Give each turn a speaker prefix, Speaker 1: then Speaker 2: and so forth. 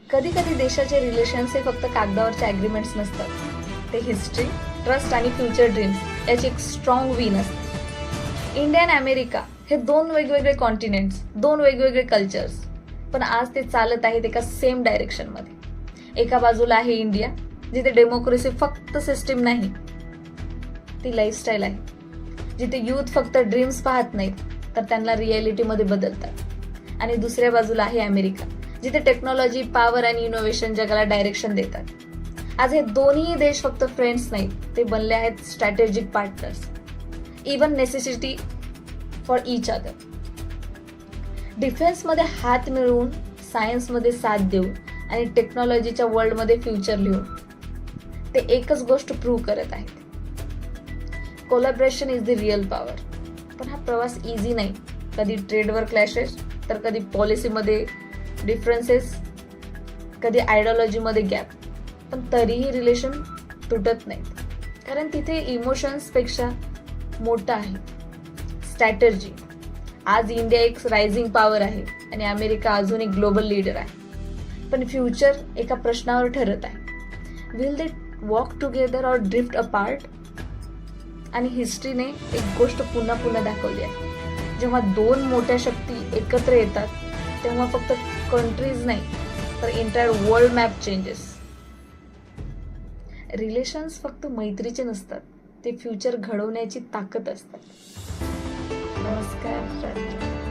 Speaker 1: कधी कधी देशाचे रिलेशन्स हे फक्त कागदावरचे ॲग्रीमेंट्स नसतात, ते हिस्ट्री, ट्रस्ट आणि फ्युचर ड्रीम्स याची एक स्ट्रॉंग विन असते. इंडिया आणि अमेरिका हे दोन वेगवेगळे कॉन्टिनेंट्स, दोन वेगवेगळे कल्चर्स, पण आज ते चालत आहेत एका सेम डायरेक्शनमध्ये. एका बाजूला आहे इंडिया, जिथे डेमोक्रेसी फक्त सिस्टीम नाही, ती लाईफस्टाईल आहे. जिथे यूथ फक्त ड्रीम्स पाहत नाहीत तर त्यांना रियालिटीमध्ये बदलतात. आणि दुसऱ्या बाजूला आहे अमेरिका, जिथे टेक्नॉलॉजी, पॉवर आणि इनोव्हेशन जगाला डायरेक्शन देतात. आज हे दोन्ही देश फक्त फ्रेंड्स नाहीत, ते बनले आहेत strategic partners, even necessity for each other. डिफेन्समध्ये हात मिळवून, सायन्समध्ये साथ देऊन आणि टेक्नॉलॉजीच्या वर्ल्डमध्ये फ्युचर लिहून ते एकच गोष्ट प्रूव्ह करत आहेत. Collaboration is the real power. पण हा प्रवास इझी नाही. कधी ट्रेडवर क्लॅशेस, तर कधी पॉलिसीमध्ये डिफरन्सेस, कधी आयडिओलॉजीमध्ये गॅप. पण तरीही रिलेशन तुटत नाहीत, कारण तिथे इमोशन्सपेक्षा मोठं आहे स्ट्रॅटर्जी. आज इंडिया एक रायझिंग पॉवर आहे आणि अमेरिका अजून एक ग्लोबल लीडर आहे. पण फ्युचर एका प्रश्नावर ठरत आहे, will they walk together or drift apart. आणि हिस्ट्रीने एक गोष्ट पुन्हा पुन्हा दाखवली आहे, जेव्हा दोन मोठ्या शक्ती एकत्र येतात तेव्हा फक्त कंट्रीज नाही तर entire world map changes. Relations फक्त मैत्रीचे नसतात, ते फ्युचर घडवण्याची ताकद असतात. नमस्कार.